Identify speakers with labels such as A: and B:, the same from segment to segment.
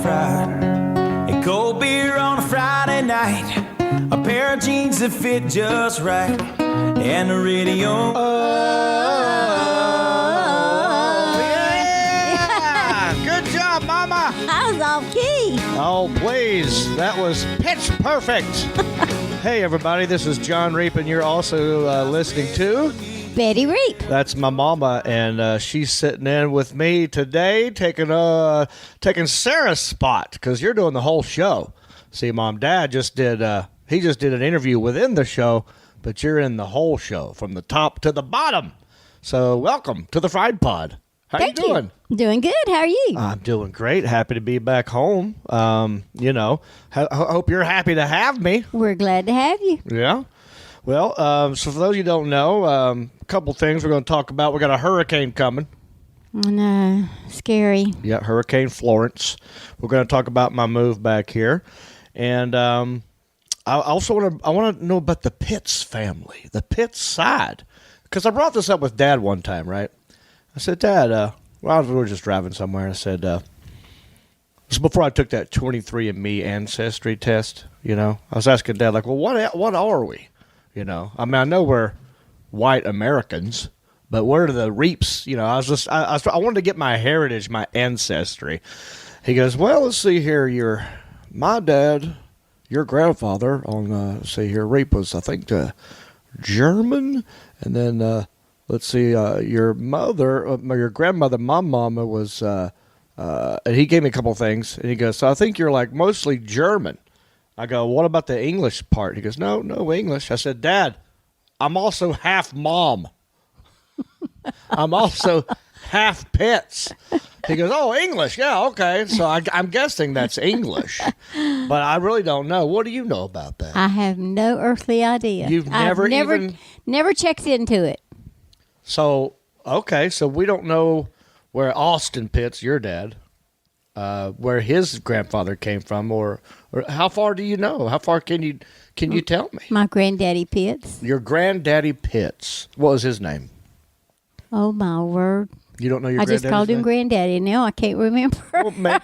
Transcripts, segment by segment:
A: fried, and cold beer on a Friday night, a pair of jeans that fit just right, and the radio.
B: Yeah! Good job, Mama!
C: I was off key.
B: Oh, please. That was pitch perfect. Hey, everybody. This is John Reep, and you're also listening to
C: Betty Reep.
B: That's my mama, and she's sitting in with me today, taking Sarah's spot because you're doing the whole show. See, Mom, Dad just did. He just did an interview within the show, but you're in the whole show from the top to the bottom. So, welcome to the Fried Pod. How
C: Thank
B: you doing?
C: Doing good. How are you?
B: I'm doing great. Happy to be back home. Hope you're happy to have me.
C: We're glad to have you.
B: Yeah. Well, so for those of you who don't know, a couple things we're going to talk about. We got a hurricane coming.
C: Oh, no. Scary.
B: Yeah, Hurricane Florence. We're going to talk about my move back here. And I also want to know about the Pitts family, the Pitts side. Because I brought this up with Dad one time, right? I said, Dad, we were just driving somewhere. I said, this was before I took that 23andMe ancestry test, I was asking Dad, like, well, what are we? I mean, I know we're white Americans, but where are the Reeps? I wanted to get my heritage, my ancestry. He goes, well, let's see here. My dad, your grandfather on, let's see here, Reep was, I think, German. And then, let's see, your mother, your grandmother, my mama was, and he gave me a couple things. And he goes, so I think you're like mostly German. I go, what about the English part? He goes, no English. I said, Dad, I'm also half mom. I'm also half Pitts. He goes, oh, English. Yeah, okay. So I'm guessing that's English. But I really don't know. What do you know about that?
C: I have no earthly idea.
B: You've never
C: checked into it.
B: So, okay. So we don't know where Austin Pitts, your dad, where his grandfather came from, or how far do you know? How far can you tell me?
C: My granddaddy Pitts.
B: Your granddaddy Pitts. What was his name?
C: Oh, my word.
B: You don't know your
C: I
B: granddaddy's
C: just called him
B: name?
C: Granddaddy. Now I can't remember.
B: Well,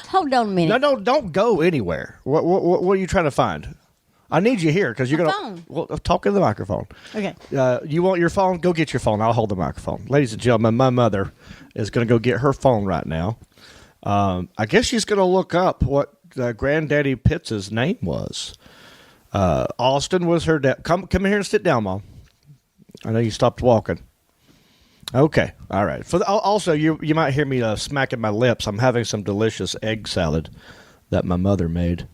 C: Hold on a minute.
B: No, don't go anywhere. What are you trying to find? I need you here because you're going
C: to.
B: Well, talk in the microphone.
C: Okay.
B: You want your phone? Go get your phone. I'll hold the microphone. Ladies and gentlemen, my mother is going to go get her phone right now. I guess she's going to look up what Granddaddy Pitts' name was. Austin was her dad. Come here and sit down, Mom. I know you stopped walking. Okay. All right. Also, you might hear me smacking my lips. I'm having some delicious egg salad that my mother made.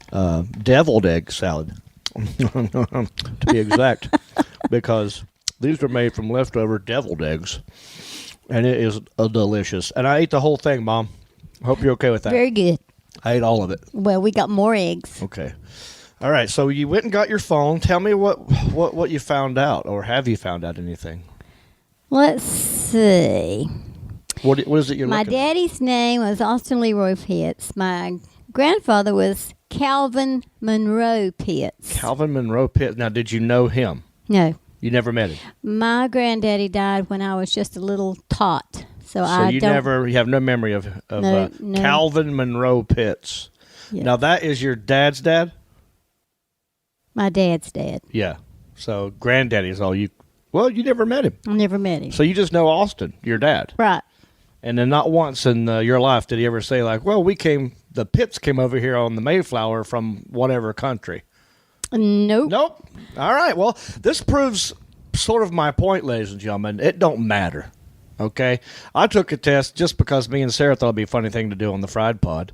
B: Deviled egg salad, to be exact, because these were made from leftover deviled eggs, and it is delicious. And I ate the whole thing, Mom. Hope you're okay with that.
C: Very good.
B: I ate all of it.
C: Well, we got more eggs.
B: Okay. All right. So you went and got your phone. Tell me what you found out, or have you found out anything?
C: Let's see.
B: What is it you're
C: My
B: looking at?
C: daddy's name was Austin Leroy Pitts. My grandfather was Calvin Monroe Pitts.
B: Calvin Monroe Pitts. Now, did you know him?
C: No.
B: You never met him?
C: My granddaddy died when I was just a little tot. So
B: you have no memory of
C: No.
B: Calvin Monroe Pitts.
C: Yes.
B: Now, that is your dad's dad?
C: My dad's dad.
B: Yeah. So, granddaddy is all you... Well, you never met him.
C: I never met him.
B: So, you just know Austin, your dad.
C: Right.
B: And then not once in your life did he ever say, like, well, the Pitts came over here on the Mayflower from whatever country.
C: Nope.
B: Nope. All right. Well, this proves sort of my point, ladies and gentlemen. It don't matter. Okay? I took a test just because me and Sarah thought it'd be a funny thing to do on the Fried Pod.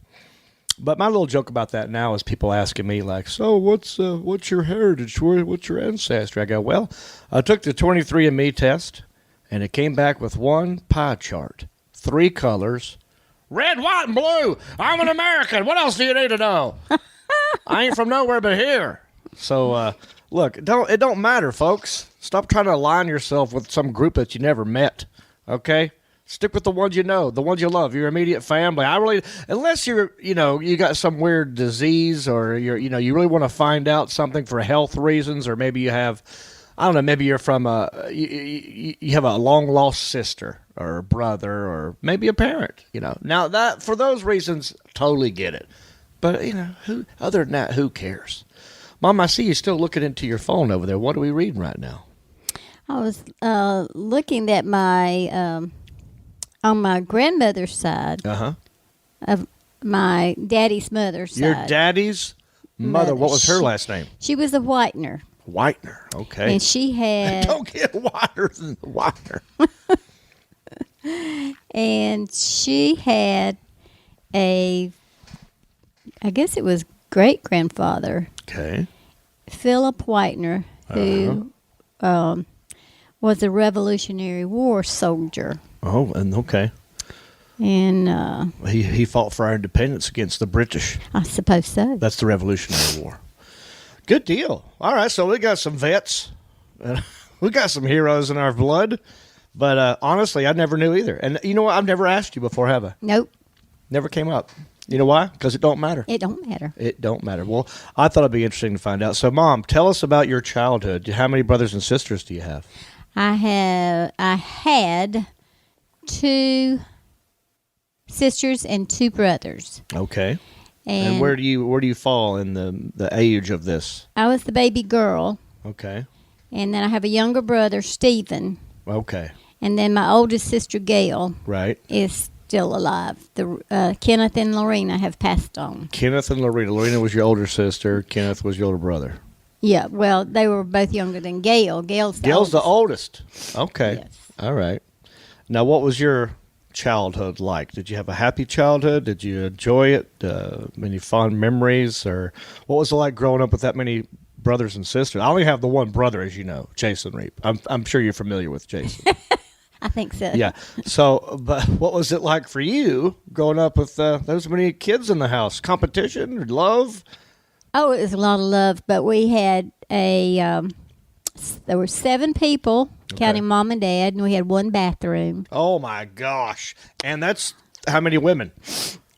B: But my little joke about that now is people asking me, like, so what's your heritage? What's your ancestry? I go, well, I took the 23andMe test, and it came back with one pie chart, 3 colors, red, white, and blue. I'm an American. What else do you need to know? I ain't from nowhere but here. So, look, it don't matter, folks. Stop trying to align yourself with some group that you never met, okay? Stick with the ones you know, the ones you love, your immediate family. Unless you got some weird disease or you really want to find out something for health reasons, or maybe you have, I don't know, maybe you're from you have a long lost sister or a brother or maybe a parent, Now that for those reasons, totally get it. But who other than that, who cares? Mom, I see you still looking into your phone over there. What are we reading right now?
C: I was looking at my on my grandmother's side of my daddy's mother's side.
B: Your daddy's mother. What was her last name?
C: She was a Whitener.
B: Whitener. Okay.
C: And she had...
B: Don't get whiter than Whitener.
C: And she had I guess it was great-grandfather.
B: Okay.
C: Philip Whitener, who was a Revolutionary War soldier.
B: Oh, and okay.
C: And
B: he fought for our independence against the British.
C: I suppose so.
B: That's the Revolutionary War. Good deal. All right, so we got some vets. We got some heroes in our blood. But honestly, I never knew either. And you know what? I've never asked you before, have I?
C: Nope.
B: Never came up. You know why? Because it don't matter.
C: It don't matter.
B: It don't matter. Well, I thought it'd be interesting to find out. So, Mom, tell us about your childhood. How many brothers and sisters do you have?
C: I had 2 sisters and 2 brothers.
B: Okay.
C: And
B: where do you fall in the age of this?
C: I was the baby girl.
B: Okay.
C: And then I have a younger brother, Stephen.
B: Okay.
C: And then my oldest sister, Gail,
B: right,
C: is still alive. The Kenneth and Lorena have passed on.
B: Kenneth and Lorena. Lorena was your older sister. Kenneth was your older brother.
C: Yeah, well, they were both younger than Gail. Gail's
B: the oldest. Okay.
C: Yes.
B: All right. Now, what was your childhood like? Did you have a happy childhood? Did you enjoy it? Any fond memories? Or what was it like growing up with that many brothers and sisters? I only have the one brother, as you know, Jason Reep. I'm sure you're familiar with Jason.
C: I think so.
B: Yeah. So, but what was it like for you growing up with those many kids in the house? Competition, love?
C: Oh, it was a lot of love, but we had there were 7 people, counting Mom and Dad, and we had 1 bathroom.
B: Oh, my gosh. And that's how many women?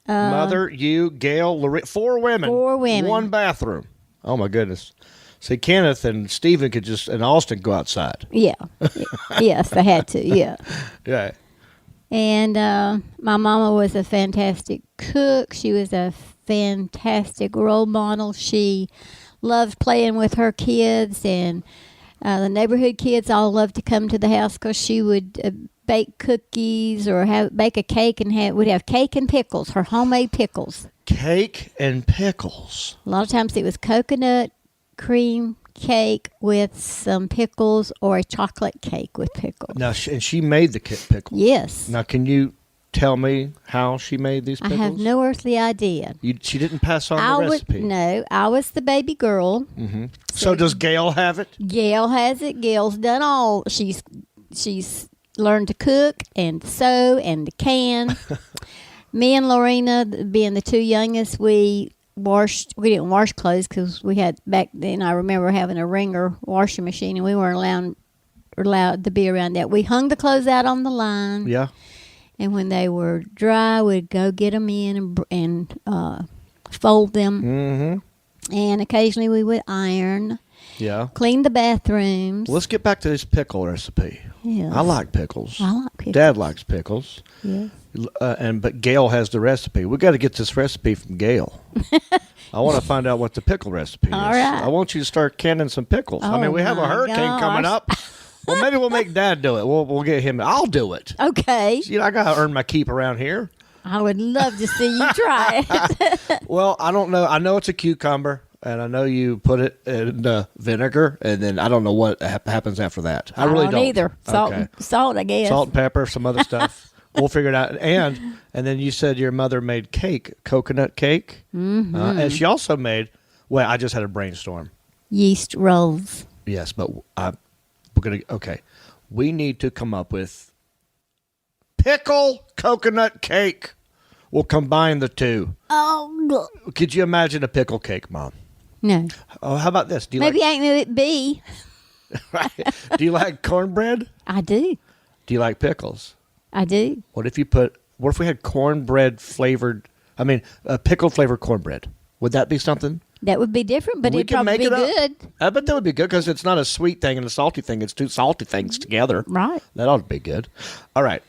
B: Mother, you, Gail, Loretta, 4 women.
C: 4 women.
B: 1 bathroom. Oh, my goodness. See, Kenneth and Stephen and Austin go outside.
C: Yeah. Yes, I had to, yeah.
B: Yeah.
C: And my mama was a fantastic cook. She was a fantastic role model. She loved playing with her kids, and the neighborhood kids all loved to come to the house because she would bake cookies or bake a cake and would have cake and pickles, her homemade pickles.
B: Cake and pickles.
C: A lot of times it was coconut cream cake with some pickles or a chocolate cake with pickles.
B: Now, and she made the pickles.
C: Yes.
B: Now, can you tell me how she made these pickles?
C: I have no earthly idea.
B: She didn't pass on the recipe.
C: No, I was the baby girl.
B: Mm-hmm. So does Gail have it?
C: Gail has it. Gail's done all. She's learned to cook and sew and to can. Me and Lorena, being the 2 youngest, we didn't wash clothes because we had back then. I remember having a Ringer washing machine, and we weren't allowed to be around that. We hung the clothes out on the line.
B: Yeah.
C: And when they were dry, we'd go get them in and fold them.
B: Mm-hmm.
C: And occasionally we would iron.
B: Yeah.
C: Clean the bathrooms.
B: Well, let's get back to this pickle recipe.
C: Yes.
B: I like pickles.
C: I like pickles.
B: Dad likes pickles.
C: Yes.
B: But Gail has the recipe. We got to get this recipe from Gail. I want to find out what the pickle recipe is.
C: All right.
B: I want you to start canning some pickles. I mean, we have a hurricane coming up. Well, maybe we'll make Dad do it. We'll get him. I'll do it.
C: Okay.
B: I got to earn my keep around here.
C: I would love to see you try it.
B: Well, I don't know. I know it's a cucumber, and I know you put it in vinegar, and then I don't know what happens after that. I really don't
C: either. Salt, I guess.
B: Salt and pepper, some other stuff. We'll figure it out. And then you said your mother made cake, coconut cake.
C: Mm-hmm.
B: And she also made, I just had a brainstorm.
C: Yeast rolls.
B: Yes, but we're going to, okay. We need to come up with pickle coconut cake. We'll combine the 2.
C: Oh,
B: Could you imagine a pickle cake, Mom?
C: no.
B: Oh, how about this? Do you
C: Maybe ain't it be.
B: Do you like cornbread?
C: I do.
B: Do you like pickles?
C: I do.
B: What if we had cornbread flavored, pickled flavored cornbread? Would that be something?
C: That would be different, but
B: We
C: it'd
B: can
C: probably
B: make
C: be
B: it up.
C: good.
B: I bet that would be good because it's not a sweet thing and a salty thing. It's two salty things together.
C: Right.
B: That ought to be good. All right.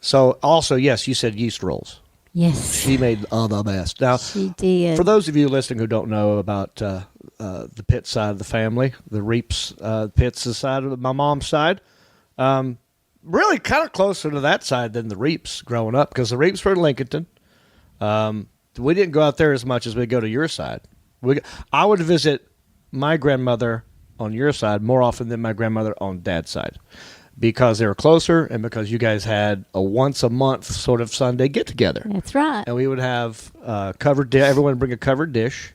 B: So also, yes, you said yeast rolls.
C: Yes.
B: She made the best. Now,
C: She did.
B: for those of you listening who don't know about the Pitt side of the family, the Reeps, Pitt's the side of my mom's side, really kind of closer to that side than the Reeps growing up because the Reeps were in Lincolnton. We didn't go out there as much as we go to your side. I would visit my grandmother on your side more often than my grandmother on Dad's side because they were closer and because you guys had a once a month sort of Sunday get together.
C: That's right.
B: And we would have everyone would bring a covered dish.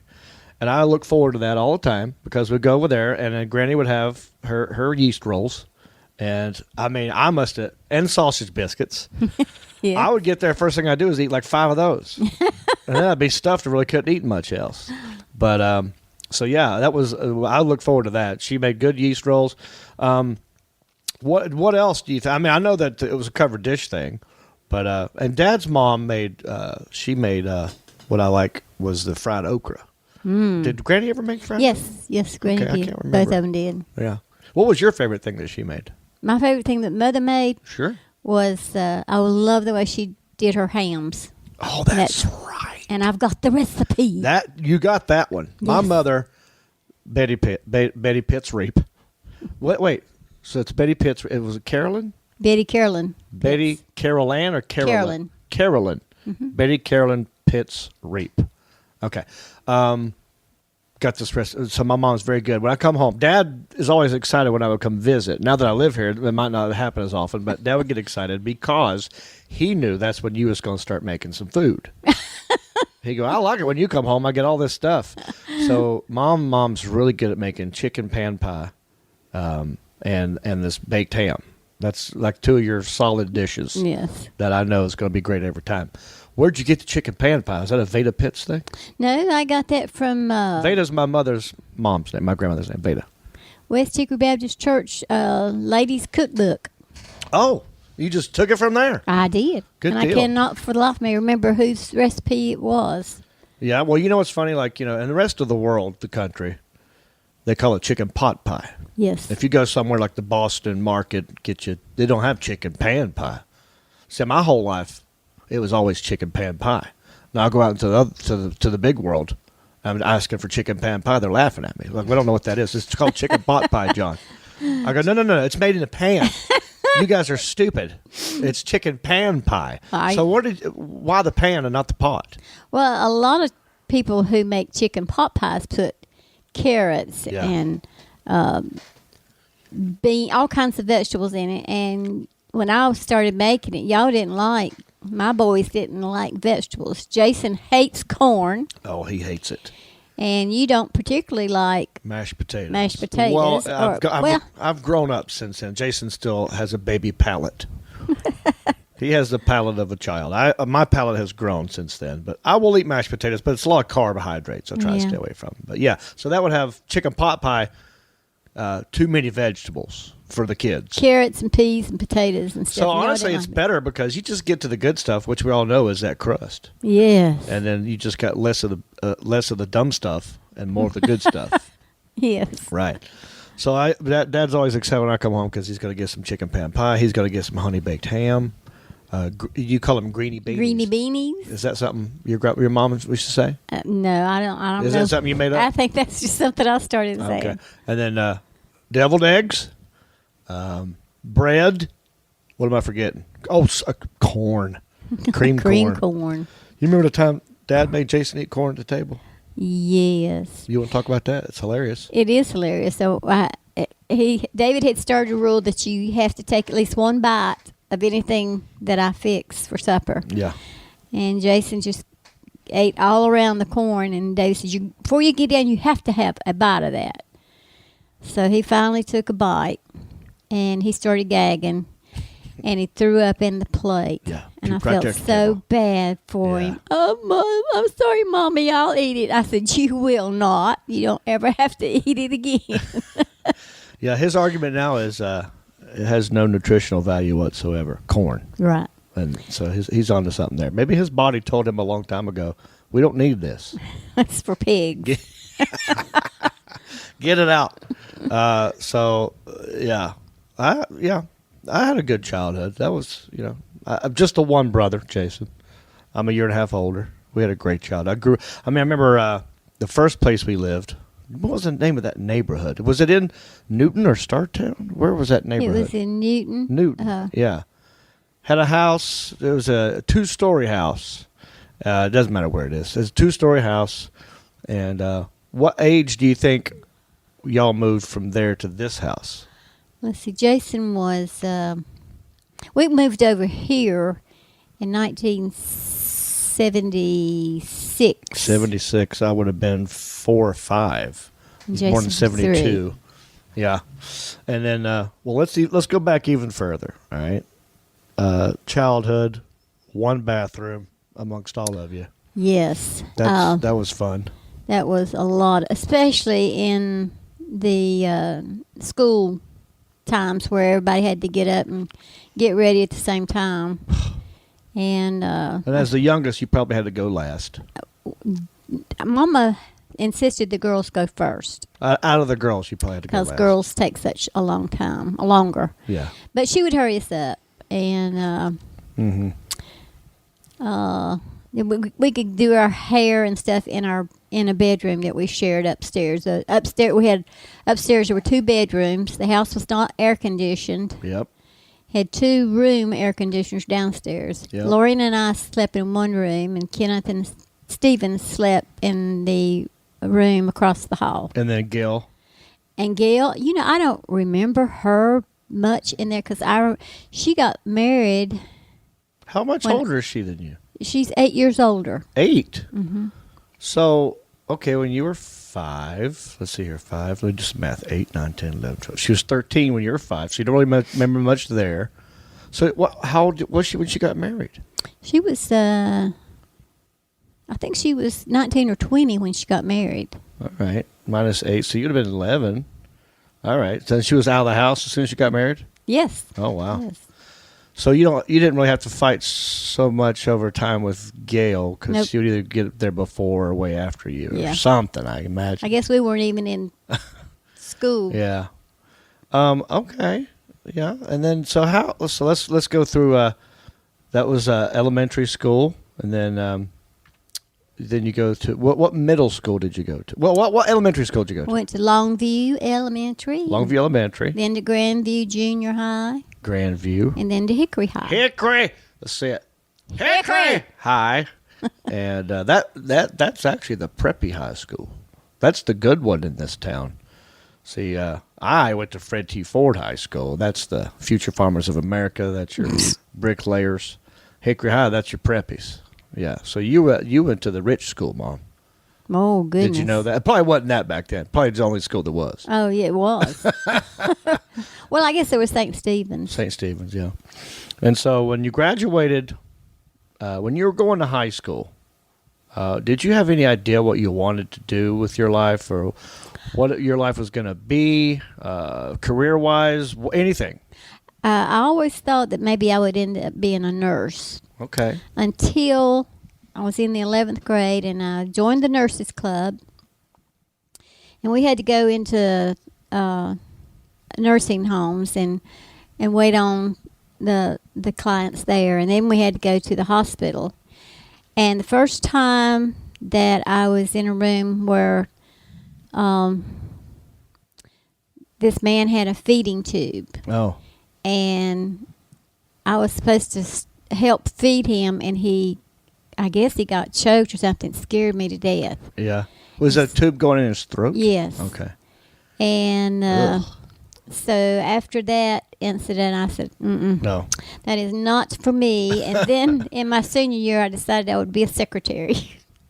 B: And I look forward to that all the time because we'd go over there and then Granny would have her yeast rolls. And I mean, and sausage biscuits.
C: Yeah.
B: I would get there, first thing I do is eat like 5 of those. And then I'd be stuffed and really couldn't eat much else. But, so yeah, that was, I look forward to that. She made good yeast rolls. What else do you think? I mean, I know that it was a covered dish thing, but, and Dad's mom she made what I like was the fried okra. Did Granny ever make fried okra?
C: Yes, Granny
B: Okay, I
C: did.
B: can't remember.
C: Both of them did.
B: Yeah. What was your favorite thing that she made?
C: My favorite thing that Mother made
B: Sure.
C: was I love the way she did her hams.
B: Oh, that's right.
C: And I've got the recipe.
B: You got that one. My
C: Yes.
B: mother, Betty Pitt's Reep. Wait. So it's Betty Pitt's. It was Carolyn.
C: Carolyn.
B: Betty
C: Yes.
B: Carolan or Carolyn? Carolyn. Betty Carolyn Pitt's Reep. Okay. Got this recipe. So my mom's very good. When I come home, Dad is always excited when I would come visit. Now that I live here, it might not happen as often, but Dad would get excited because he knew that's when you was going to start making some food. He'd go, I like it when you come home. I get all this stuff. So mom's really good at making chicken pan pie and this baked ham. That's like 2 of your solid dishes.
C: Yes.
B: That I know is going to be great every time. Where'd you get the chicken pan pie? Is that a Veda Pitts thing?
C: No, I got that from
B: Veda's my mom's name, my grandmother's name, Veda.
C: West Hickory Baptist Church ladies cookbook.
B: Oh, you just took it from there.
C: I did.
B: Good
C: and
B: deal.
C: I cannot for the life of me remember whose recipe it was.
B: Yeah, well, you know what's funny? Like, in the rest of the world, the country, they call it chicken pot pie.
C: Yes.
B: If you go somewhere like the Boston market, they don't have chicken pan pie. See, my whole life, it was always chicken pan pie. Now I go out into the big world. I'm asking for chicken pan pie. They're laughing at me. Like, we don't know what that is. It's called chicken pot pie, John. I go, no. It's made in a pan. You guys are stupid. It's chicken pan pie. So why the pan and not the pot?
C: Well, a lot of people who make chicken pot pies put carrots and all kinds of vegetables in it. And when I started making it, my boys didn't like vegetables. Jason hates corn.
B: Oh, he hates it.
C: And you don't particularly like
B: mashed potatoes.
C: Well,
B: I've grown up since then. Jason still has a baby palate. He has the palate of a child. My palate has grown since then, but I will eat mashed potatoes, but it's a lot of carbohydrates. I try to stay away from them. But yeah, so that would have chicken pot pie, too many vegetables for the kids.
C: Carrots and peas and potatoes and stuff.
B: So honestly, it's better because you just get to the good stuff, which we all know is that crust.
C: Yes.
B: And then you just got less of the dumb stuff and more of the good stuff.
C: Yes.
B: Right. So Dad's always excited when I come home because he's going to get some chicken pan pie. He's going to get some honey baked ham. You call them greeny beanies.
C: Greeny beanies.
B: Is that something your mom used to say?
C: No, I don't.
B: Is that something you made up?
C: I think that's just something I started saying.
B: Okay. And then deviled eggs, bread. What am I forgetting? Oh, corn, cream
C: corn.
B: You remember the time Dad made Jason eat corn at the table?
C: Yes.
B: You want to talk about that? It's hilarious.
C: It is hilarious. So David had started a rule that you have to take at least one bite of anything that I fix for supper.
B: Yeah.
C: And Jason just ate all around the corn, and David said, before you get down, you have to have a bite of that. So he finally took a bite, and he started gagging, and he threw up in the plate.
B: Yeah.
C: And I felt so bad for him. Oh, Mom, I'm sorry, Mommy, I'll eat it. I said, you will not. You don't ever have to eat it again.
B: Yeah, his argument now is it has no nutritional value whatsoever. Corn.
C: Right.
B: And so he's onto something there. Maybe his body told him a long time ago, We don't need this.
C: That's for pigs.
B: Get it out. Yeah. I had a good childhood. That was, I'm just the one brother, Jason. I'm a year and a half older. We had a great childhood. I remember the first place we lived. What was the name of that neighborhood? Was it in Newton or Startown? Where was that neighborhood?
C: It was in Newton.
B: Newton, yeah. Had a house. It was a 2-story house. It doesn't matter where it is. It's a 2-story house. And what age do you think y'all moved from there to this house?
C: Let's see. Jason was. We moved over here in 1976.
B: 76. I would have been 4 or 5.
C: Jason
B: Born in
C: was
B: 72.
C: 3.
B: Yeah. And then, let's go back even further. All right. Childhood, 1 bathroom amongst all of you.
C: Yes.
B: That was fun.
C: That was a lot, especially in the school times where everybody had to get up and get ready at the same time. And
B: as the youngest, you probably had to go last.
C: Mama insisted the girls go first.
B: Out of the girls, you probably had to go last.
C: Because girls take such a long time, longer.
B: Yeah.
C: But she would hurry us up. And we could do our hair and stuff in a bedroom that we shared upstairs. Upstairs there were 2 bedrooms. The house was not air conditioned.
B: Yep.
C: Had 2 room air conditioners downstairs.
B: Yep.
C: Lauren and I slept in one room, and Kenneth and Stephen slept in the room across the hall.
B: And then Gil.
C: And Gail, I don't remember her much in there because she got married.
B: How much older is she than you?
C: She's 8 years older.
B: 8?
C: Mm-hmm.
B: So, okay, when you were 5, let's see here, 5, let me just math, 8, 9, 10, 11, 12. She was 13 when you were 5, so you don't really remember much there. So how old was she when she got married?
C: She was, I think she was 19 or 20 when she got married.
B: All right, minus 8, so you'd have been 11. All right, so she was out of the house as soon as she got married?
C: Yes.
B: Oh, wow.
C: Yes.
B: So you didn't really have to fight so much over time with Gail because
C: Nope.
B: she would either get there before or way after you or something, I imagine.
C: I guess we weren't even in school.
B: Yeah. Okay. Yeah. And then so let's go through. That was elementary school, and then you go to what middle school did you go to? Well, what elementary school did you go to?
C: Went to Longview Elementary.
B: Longview Elementary.
C: Then to Grandview Junior High.
B: Grandview.
C: And then to Hickory High.
B: Hickory. Let's see it. Hickory High. And that's actually the preppy high school. That's the good one in this town. See, I went to Fred T. Ford High School. That's the Future Farmers of America. That's your bricklayers. Hickory High, that's your preppies. Yeah. So you went to the rich school, Mom.
C: Oh, goodness.
B: Did you know that? It probably wasn't that back then. Probably the only school there was.
C: Oh, yeah, it was. Well, I guess there was St. Stephen's.
B: St. Stephen's, yeah. And so when you graduated, when you were going to high school, did you have any idea what you wanted to do with your life or what your life was going to be, career-wise, anything?
C: I always thought that maybe I would end up being a nurse.
B: Okay.
C: Until I was in the 11th grade and I joined the nurses club. And we had to go into nursing homes and wait on the clients there. And then we had to go to the hospital. And the first time that I was in a room where this man had a feeding tube.
B: Oh.
C: And I was supposed to help feed him, and I guess he got choked or something. It scared me to death.
B: Yeah. Was that tube going in his throat?
C: Yes.
B: Okay.
C: And so after that incident, I said,
B: no,
C: that is not for me. And then in my senior year, I decided I would be a secretary.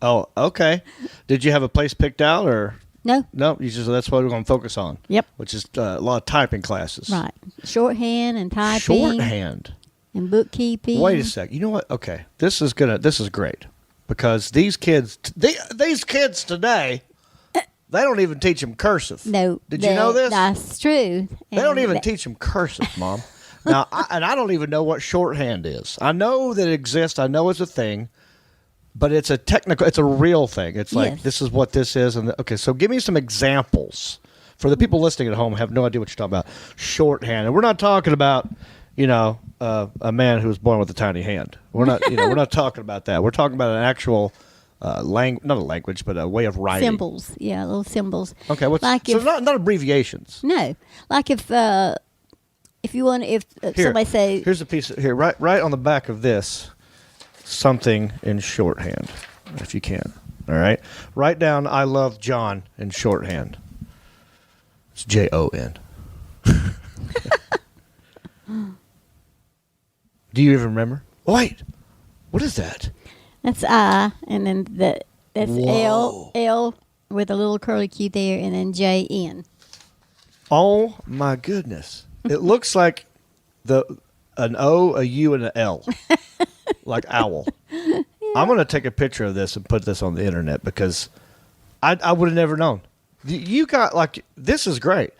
B: Oh, okay. Did you have a place picked out or?
C: No.
B: No, you just that's what we're going to focus on.
C: Yep.
B: Which is a lot of typing classes.
C: Right. Shorthand and typing.
B: Shorthand.
C: And bookkeeping.
B: Wait a sec. You know what? Okay. This is great because these kids today, they don't even teach them cursive.
C: No.
B: Did you know this?
C: That's true.
B: They don't even teach them cursive, Mom. Now, I don't even know what shorthand is. I know that it exists. I know it's a thing. But it's a technical, it's a real thing. It's like,
C: Yes.
B: this is what this is. And okay, so give me some examples. For the people listening at home who have no idea what you're talking about, shorthand. And we're not talking about, a man who was born with a tiny hand. We're not, we're not talking about that. We're talking about an actual not a language, but a way of writing.
C: Symbols. Yeah, little symbols.
B: Okay,
C: like
B: so
C: if,
B: not abbreviations.
C: No. Like if you want, if somebody say,
B: here's a piece here, right on the back of this, something in shorthand, if you can. All right, write down "I love John" in shorthand. It's Jon. Do you even remember? Oh, wait, what is that?
C: that's I, and then that's
B: Whoa.
C: L with a little curly Q there, and then JN.
B: Oh my goodness! It looks like an O, a U, and an L, like owl. Yeah. I'm gonna take a picture of this and put this on the internet because I would have never known. You got this is great.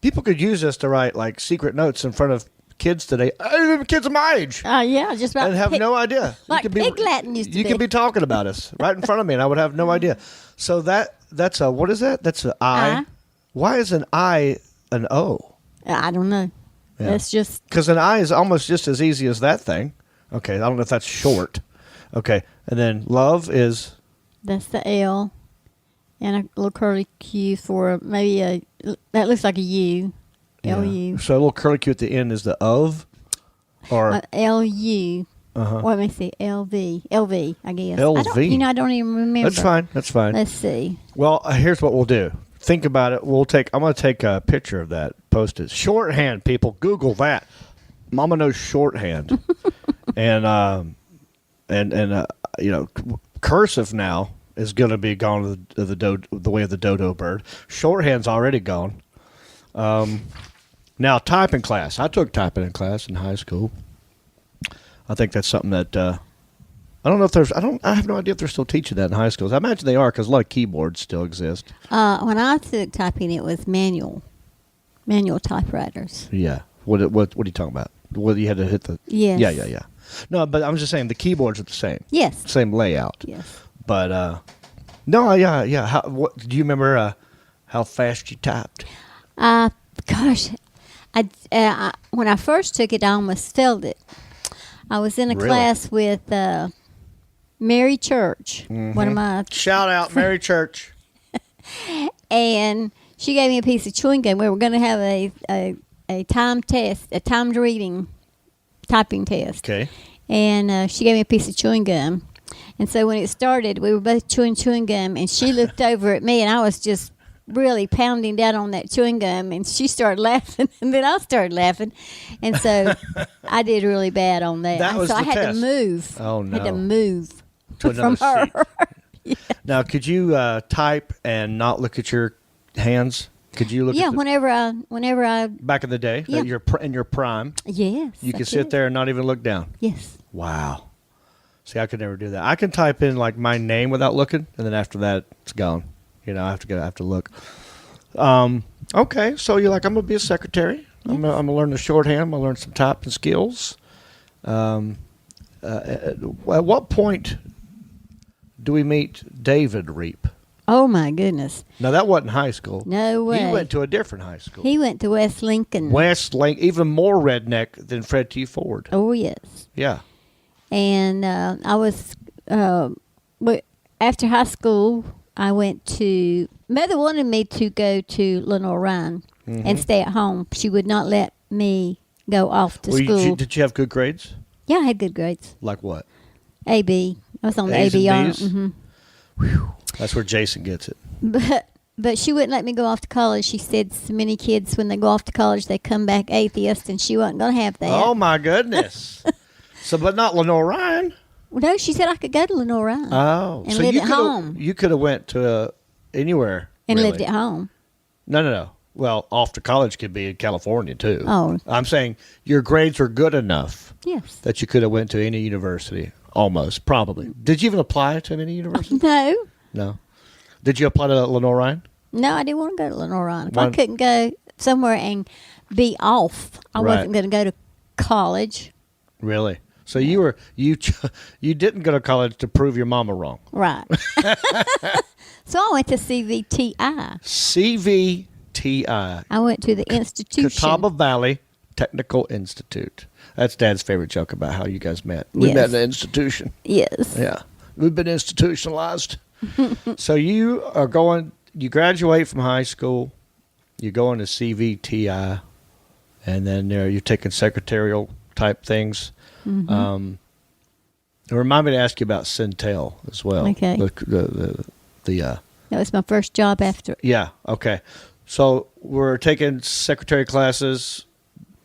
B: People could use this to write like secret notes in front of kids today. Even kids of my age.
C: Yeah, just about.
B: And have no idea.
C: Like pig Latin used to
B: You
C: be.
B: could be talking about us right in front of me, and I would have no idea. So that's a what is that? That's an I. Why is an I an O?
C: I don't know.
B: Yeah.
C: That's just
B: Because an I is almost just as easy as that thing. Okay, I don't know if that's short. Okay, and then love is
C: that's the L, and a little curly Q for maybe that looks like a U. LU.
B: So a little curly Q at the end is the of, or
C: LU. What let me see. LV, I guess.
B: LV.
C: I don't even remember.
B: That's fine. That's fine.
C: Let's see.
B: Well, here's what we'll do. Think about it. I'm going to take a picture of that. Post it. Shorthand, people. Google that. Mama knows shorthand, and cursive now is going to be gone the way of the dodo bird. Shorthand's already gone. Now typing class. I took typing in class in high school. I think that's something that I don't know if I have no idea if they're still teaching that in high schools. I imagine they are because a lot of keyboards still exist.
C: When I took typing, it was manual typewriters.
B: Yeah. What are you talking about? What you had to hit the?
C: Yes.
B: Yeah. No, but I'm just saying the keyboards are the same.
C: Yes.
B: Same layout.
C: Yes.
B: But no, yeah. Do you remember how fast you typed?
C: Gosh, when I first took it, I almost failed it. I was in a
B: Really?
C: class with Mary Church, one of my,
B: Shout out, Mary Church.
C: and she gave me a piece of chewing gum. We were going to have a time test, a timed reading typing test.
B: Okay.
C: And she gave me a piece of chewing gum. And so when it started, we were both chewing gum, and she looked over at me, and I was just really pounding down on that chewing gum, and she started laughing, and then I started laughing, and so I did really bad on that.
B: That was
C: so
B: the
C: I had
B: test.
C: to move.
B: Oh, no.
C: Had to move
B: To another
C: from her.
B: seat. Now, could you type and not look at your hands? Could you look?
C: Yeah,
B: at
C: whenever I
B: back in the day,
C: Yeah.
B: in your prime,
C: yes,
B: you
C: I
B: could sit there and not even look down.
C: Yes.
B: Wow. See, I could never do that. I can type in like my name without looking, and then after that, it's gone. I have to look. Okay, so you're like, I'm gonna be a secretary. I'm gonna learn the shorthand. I'm gonna learn some typing skills. At what point do we meet David Reep?
C: Oh my goodness.
B: Now that wasn't high school.
C: No way.
B: He went to a different high school.
C: He went to West Lincoln.
B: West Link, even more redneck than Fred T. Ford.
C: Oh yes.
B: Yeah.
C: And I was after high school, I went to. Mother wanted me to go to Lenore Ryan and stay at home. She would not let me go off to school.
B: Did you have good grades?
C: Yeah, I had good grades.
B: Like what?
C: AB. I was on the
B: A's
C: AB
B: and
C: honor.
B: B's?
C: Mm-hmm.
B: That's where Jason gets it.
C: But she wouldn't let me go off to college. She said so many kids, when they go off to college, they come back atheists, and she wasn't going to have that.
B: Oh my goodness! But not Lenore Ryan.
C: Well, no, she said I could go to Lenore Ryan.
B: Oh,
C: And live
B: you
C: at
B: coulda-
C: home.
B: You could have went to anywhere
C: and
B: really.
C: lived at home.
B: No. Well, off to college could be in California too.
C: Oh.
B: I'm saying your grades were good enough
C: Yes.
B: that you could have went to any university. Almost, probably. Did you even apply to any university?
C: No.
B: No. Did you apply to Lenore Ryan?
C: No, I didn't want to go to Lenore Ryan. If
B: Why-
C: I couldn't go somewhere and be off, I
B: Right.
C: wasn't going to go to college.
B: Really? So you didn't go to college to prove your mama wrong.
C: Right. So I went to CVTI.
B: CVTI.
C: I went to the institution.
B: Catawba Valley Technical Institute. That's Dad's favorite joke about how you guys met. We
C: Yes.
B: met in an institution.
C: Yes.
B: Yeah. We've been institutionalized. So you graduate from high school, you're going to CVTI, and then you're taking secretarial type things. It reminded me to ask you about Centel as well.
C: Okay.
B: That
C: was my first job after.
B: Yeah. Okay. So we're taking secretary classes,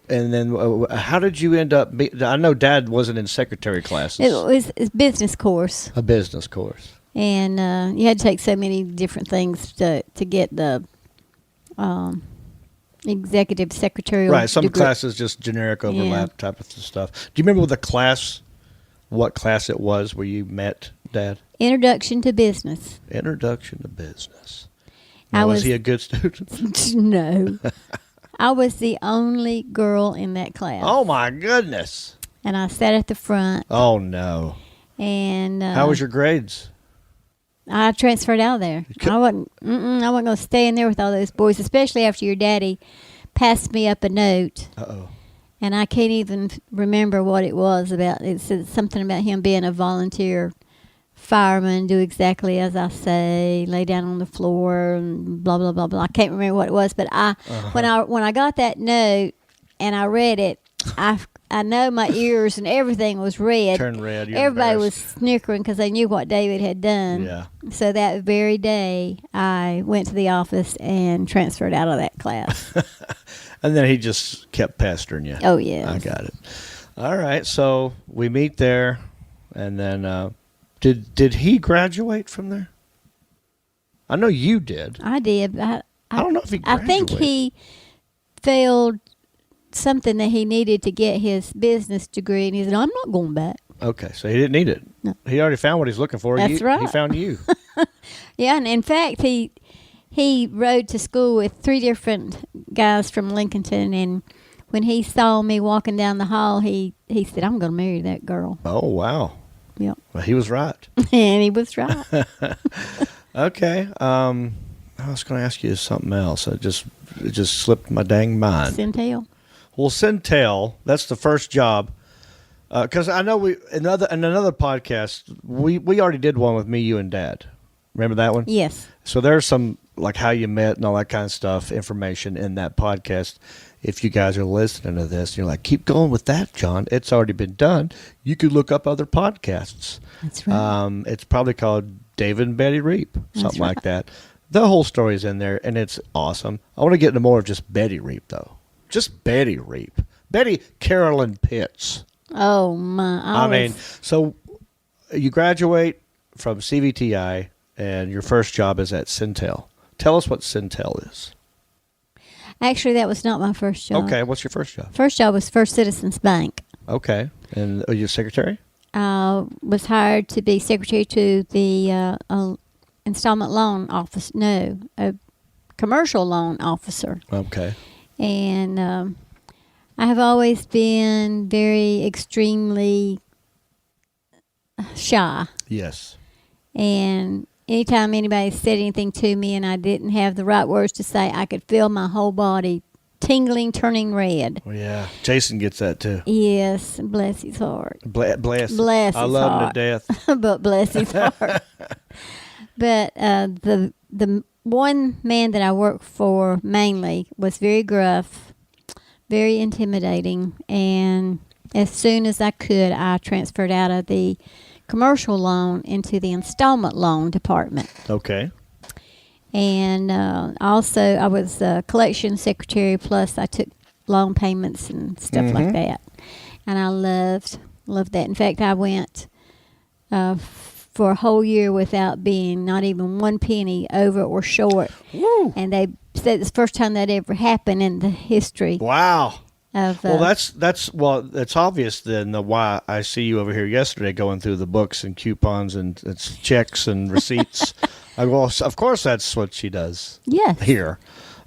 B: and then how did you end up? I know Dad wasn't in secretary classes.
C: It was a business course,
B: A business course.
C: and you had to take so many different things to get the executive secretarial.
B: Right. Some
C: degree.
B: classes just generic overlap type of stuff. Do you remember what class it was where you met Dad?
C: Introduction to business.
B: Introduction to business.
C: I
B: Now, was
C: was-
B: he a good student?
C: No. I was the only girl in that class.
B: Oh my goodness.
C: And I sat at the front.
B: Oh no.
C: And
B: How was your grades?
C: I transferred out of there. I wasn't going to stay in there with all those boys, especially after your daddy passed me up a note.
B: Uh-oh.
C: And I can't even remember what it was about. It said something about him being a volunteer fireman, do exactly as I say, lay down on the floor, and blah blah blah blah. I can't remember what it was, but when I got that note and I read it, I know my ears and everything was red.
B: Turned red. You're
C: Everybody was
B: embarrassed.
C: snickering because they knew what David had done.
B: Yeah.
C: So that very day, I went to the office and transferred out of that class.
B: And then he just kept pestering you.
C: Oh yeah,
B: I got it. All right. So we meet there, and then did he graduate from there? I know you did.
C: I did.
B: I don't know if he
C: I
B: graduated.
C: think he failed something that he needed to get his business degree, and he said, "I'm not going back."
B: Okay, so he didn't need it.
C: No.
B: He already found what he's looking for.
C: That's
B: He
C: right.
B: found you.
C: Yeah, and in fact, he rode to school with 3 different guys from Lincolnton, and when he saw me walking down the hall, he said, "I'm going to marry that girl."
B: Oh, wow.
C: Yep,
B: Well, he was right.
C: and he was right.
B: Okay. I was going to ask you something else. It just slipped my dang mind.
C: Centel.
B: Well, Centel, that's the first job. Because I know in another podcast, we already did one with me, you, and Dad. Remember that one?
C: Yes.
B: So there's some, like, how you met and all that kind of stuff, information in that podcast. If you guys are listening to this, you're like, keep going with that, John. It's already been done. You could look up other podcasts.
C: That's right.
B: It's probably called David and Betty Reep, something like that. The whole story's in there, and it's awesome. I want to get into more of just Betty Reep, though. Just Betty Reep. Betty Carolyn Pitts.
C: Oh my!
B: I mean, so you graduate from CVTI, and your first job is at Centel. Tell us what Centel is.
C: actually, that was not my first job.
B: Okay, what's your first job?
C: First job was First Citizens Bank.
B: Okay, and are you a secretary?
C: I was hired to be secretary to the installment loan office. No, a commercial loan officer.
B: Okay.
C: And I have always been very extremely shy.
B: Yes.
C: And anytime anybody said anything to me and I didn't have the right words to say, I could feel my whole body tingling, turning red.
B: Well, yeah. Jason gets that too.
C: Yes, bless his heart.
B: Bless.
C: Bless
B: I
C: his
B: love him
C: heart.
B: to death.
C: But bless his heart. But the one man that I worked for mainly was very gruff, very intimidating, and as soon as I could, I transferred out of the commercial loan into the installment loan department.
B: Okay.
C: And also, I was a collection secretary, plus I took loan payments and stuff like that. And I loved that. In fact, I went for a whole year without being not even 1 penny over or short.
B: Woo.
C: And they said it's the first time that ever happened in the history.
B: Wow.
C: of.
B: Well, it's obvious then why I see you over here yesterday going through the books and coupons and it's checks and receipts. Well, of course that's what she does.
C: Yes.
B: Here,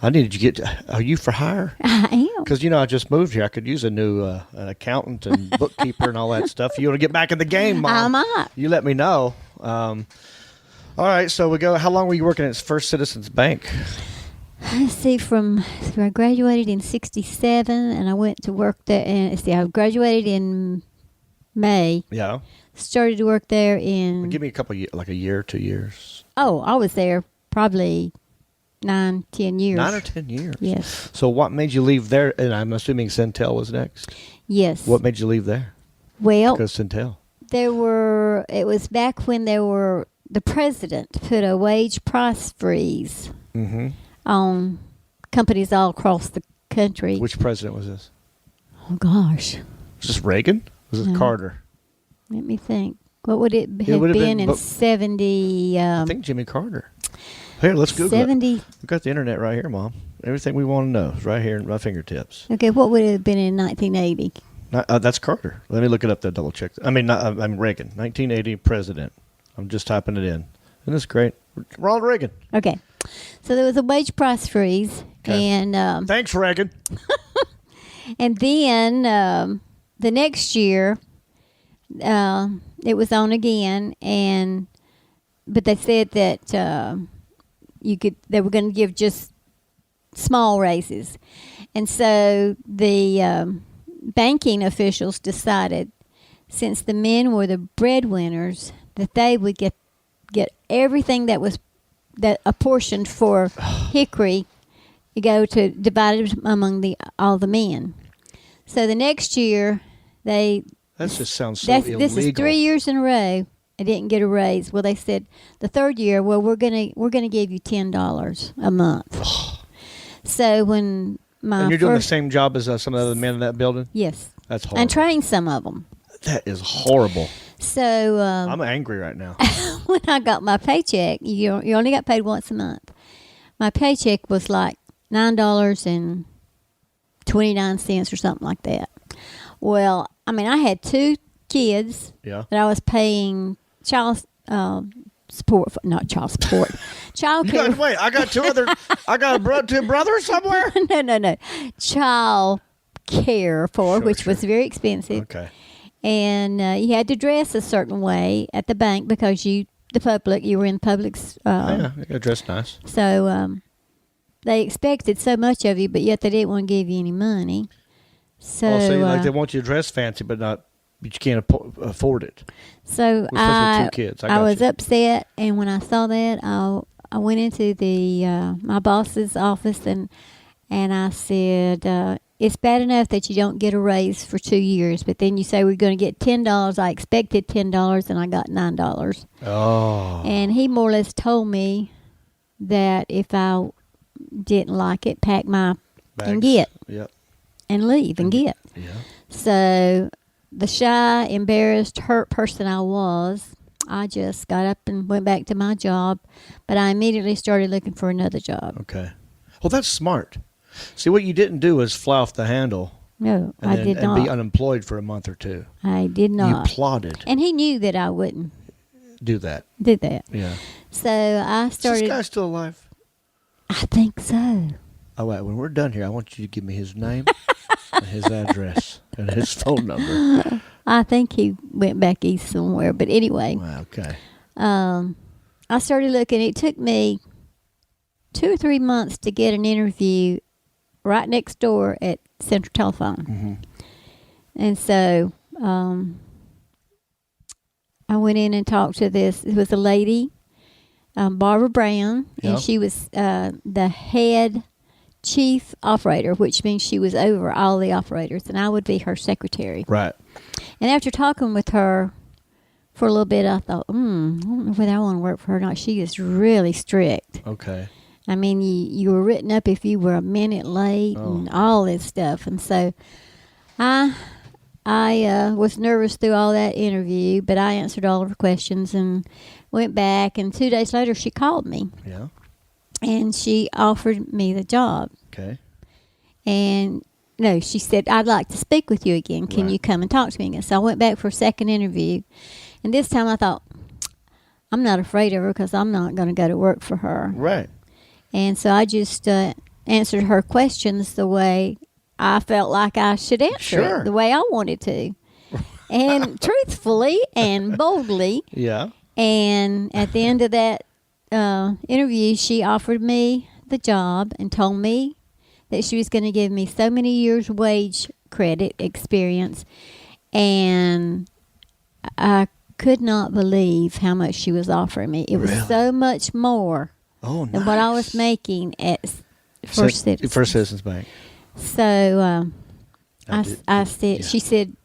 B: I needed you Are you for hire?
C: I am.
B: Because I just moved here. I could use a new an accountant and bookkeeper and all that stuff. You want to get back in the game, Mom?
C: I might.
B: You let me know. All right, so we go. How long were you working at First Citizens Bank?
C: Let's see, I graduated in 67, and I went to work there. And I graduated in May.
B: Yeah.
C: Started to work there in.
B: Give me a couple, like a year, 2 years.
C: Oh, I was there probably 9, 10 years.
B: 9 or 10 years.
C: Yes.
B: So what made you leave there? And I'm assuming Centel was next.
C: Yes.
B: What made you leave there?
C: Well,
B: Because Centel.
C: it was back when the president put a wage price freeze on companies all across the country.
B: Which president was this?
C: Oh, gosh.
B: Was this Reagan? Was this Carter?
C: Let me think. What would it have
B: would have
C: been
B: been
C: in 70?
B: I think Jimmy Carter. Here, let's Google
C: 70.
B: it. We've got the internet right here, Mom. Everything we want to know is right here at my fingertips.
C: Okay, what would it have been in 1980?
B: That's Carter. Let me look it up to double check. I'm Reagan. 1980 president. I'm just typing it in. Isn't this great? Ronald Reagan.
C: Okay. So there was a wage price freeze.
B: Okay.
C: And
B: thanks, Reagan.
C: and then the next year, it was on again, but they said that they were going to give just small raises, and so the banking officials decided, since the men were the breadwinners, that they would get everything that apportioned for Hickory, divided among all the men. So the next year they.
B: That just sounds so illegal.
C: This is 3 years in a row. I didn't get a raise. Well, they said the third year, well, we're gonna give you $10 a month. So when
B: and you're doing the same job as some of the other men in that building?
C: Yes.
B: That's horrible.
C: And trained some of them.
B: That is horrible.
C: So
B: I'm angry right now.
C: when I got my paycheck, you only got paid once a month. My paycheck was like $9.29 or something like that. Well, I had 2 kids that I was paying child support, not child support, child care.
B: Wait, I got two brothers somewhere?
C: No. Child care for, which was very expensive.
B: Okay.
C: And you had to dress a certain way at the bank because you were in the public's.
B: Yeah, you got to dress nice.
C: So they expected so much of you, but yet they didn't want to give you any money. So,
B: they want you to dress fancy, but you can't afford it.
C: So
B: especially 2 kids.
C: I was upset, and when I saw that, I went into my boss's office and I said, it's bad enough that you don't get a raise for 2 years, but then you say we're going to get $10. I expected $10, and I got $9.
B: Oh.
C: And he more or less told me that if I didn't like it, pack my
B: Bags.
C: and get.
B: Yep.
C: And leave and get.
B: Yeah.
C: So the shy, embarrassed, hurt person I was, I just got up and went back to my job, but I immediately started looking for another job.
B: Okay. Well, that's smart. See, what you didn't do is fly off the handle.
C: No, I did not.
B: And be unemployed for a month or 2.
C: I did not.
B: You plotted.
C: And he knew that I wouldn't
B: do that.
C: Yeah. So I started.
B: Is this guy still alive?
C: I think so.
B: All right, when we're done here, I want you to give me his name, and his address, and his phone number.
C: I think he went back east somewhere. But anyway.
B: Wow, okay.
C: I started looking. It took me 2 or 3 months to get an interview right next door at Central Telephone.
B: Mm-hmm.
C: And so I went in and talked to this. It was a lady, Barbara Brown, and she was the head chief operator, which means she was over all the operators, and I would be her secretary.
B: Right.
C: And after talking with her for a little bit, I thought, I don't know whether I want to work for her or not. She is really strict.
B: Okay.
C: I mean, you were written up if you were a minute late and all this stuff. And so I was nervous through all that interview, but I answered all of her questions and went back. And 2 days later, she called me.
B: Yeah.
C: And she offered me the job.
B: Okay.
C: And no, she said, I'd like to speak with you again. Can
B: Right.
C: you come and talk to me again? So I went back for a second interview. And this time I thought, I'm not afraid of her because I'm not going to go to work for her.
B: Right.
C: And so I just answered her questions the way I felt like I should answer
B: Sure.
C: it, the way I wanted to. And truthfully and boldly.
B: Yeah.
C: And at the end of that interview, she offered me the job and told me that she was going to give me so many years wage credit experience. And I could not believe how much she was offering me. It was
B: Really?
C: so much more
B: Oh, nice.
C: than what I was making at First Citizens.
B: First Citizens Bank.
C: So I said,
B: yeah.
C: she said,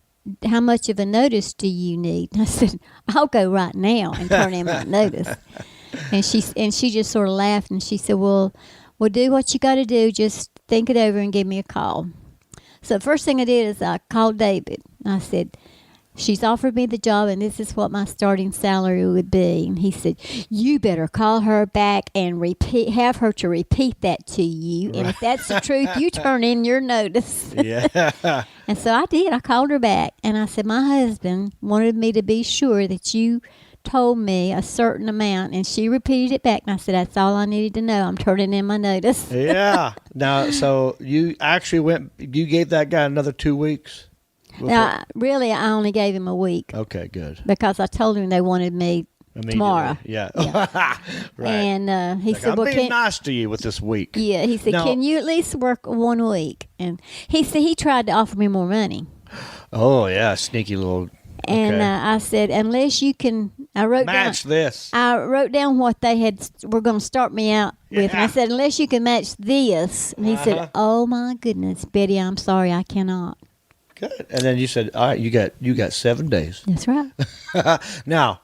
C: how much of a notice do you need? And I said, I'll go right now and turn in my notice. And she just sort of laughed and she said, well, do what you got to do. Just think it over and give me a call. So the first thing I did is I called David. I said, she's offered me the job and this is what my starting salary would be. And he said, you better call her back and have her to repeat that to you. And if that's the truth, you turn in your notice.
B: Yeah.
C: And so I did. I called her back and I said, my husband wanted me to be sure that you told me a certain amount. And she repeated it back. And I said, that's all I needed to know. I'm turning in my notice.
B: Yeah. Now, so you actually you gave that guy another 2 weeks?
C: Now, really, I only gave him a week
B: Okay, good.
C: because I told him they wanted me
B: Immediately.
C: tomorrow.
B: Yeah. Right.
C: And he
B: Like,
C: said,
B: I'm
C: well,
B: being nice to you with this week.
C: yeah, he said,
B: Now-
C: can you at least work 1 week? And he said he tried to offer me more money.
B: Oh, yeah. Sneaky little.
C: And
B: Okay.
C: I said, unless you can, I wrote
B: Match
C: down.
B: this.
C: I wrote down what they were going to start me out with. And I
B: Yeah.
C: said, unless you can match this. And he
B: Uh-huh.
C: said, oh, my goodness, Betty, I'm sorry, I cannot.
B: Good. And then you said, all right, you got 7 days.
C: That's right.
B: Now,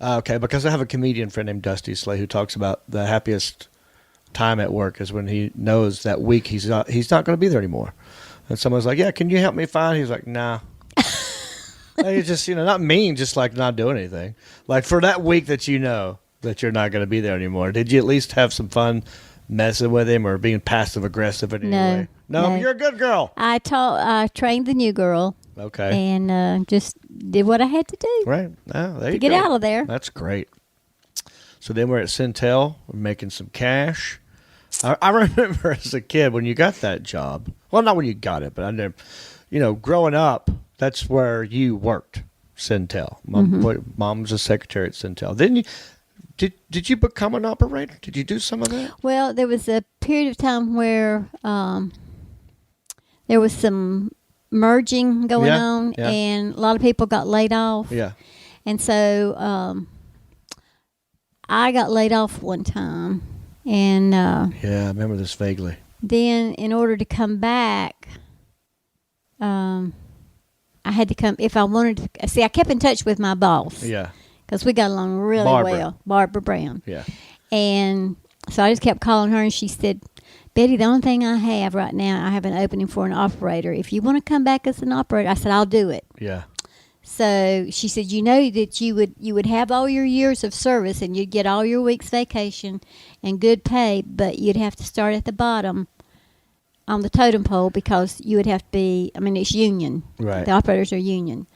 B: okay, because I have a comedian friend named Dusty Slay who talks about the happiest time at work is when he knows that week he's not going to be there anymore. And someone's like, yeah, can you help me find? He's like, nah. Like, it's just, not mean, just like not doing anything. Like for that week that you know that you're not going to be there anymore, did you at least have some fun messing with him or being passive aggressive in any
C: No,
B: way? No,
C: no.
B: you're a good girl.
C: I trained the new girl
B: Okay.
C: and just did what I had to do
B: Right. Oh, there
C: to
B: you
C: get
B: go.
C: out of there.
B: That's great. So then we're at Centel. We're making some cash. I remember as a kid when you got that job. Well, not when you got it, but I never, growing up, that's where you worked, Centel. Mom was a secretary at Centel. Then did you become an operator? Did you do some of that?
C: Well, there was a period of time where there was some merging going
B: Yeah,
C: on,
B: yeah.
C: and a lot of people got laid off.
B: Yeah.
C: And so I got laid off one time, and
B: Yeah, I remember this vaguely.
C: then in order to come back, I had to come if I wanted to. See, I kept in touch with my boss
B: Yeah.
C: because we got along really
B: Barbara.
C: well, Barbara Brown.
B: Yeah.
C: And so I just kept calling her, and she said, Betty, the only thing I have right now, I have an opening for an operator. If you want to come back as an operator, I said, I'll do it.
B: Yeah.
C: So she said, you know that you would have all your years of service and you'd get all your week's vacation and good pay, but you'd have to start at the bottom on the totem pole because you would have to be, it's union.
B: Right.
C: The operators are union.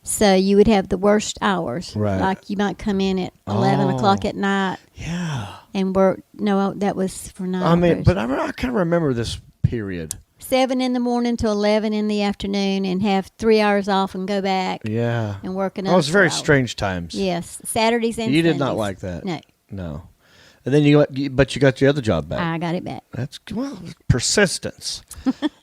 C: So you would have the worst hours.
B: Right.
C: Like you might come in at 11 o'clock at night
B: Yeah.
C: and work. No, that was for night.
B: But I kind of remember this period.
C: 7 in the morning to 11 in the afternoon and have 3 hours off and go back
B: Yeah.
C: and work
B: It
C: another
B: was very
C: 4 hours.
B: strange times.
C: Yes, Saturdays and
B: You did not
C: Sundays.
B: like that.
C: No,
B: No. And then but you got your other job back.
C: I got it back.
B: That's persistence.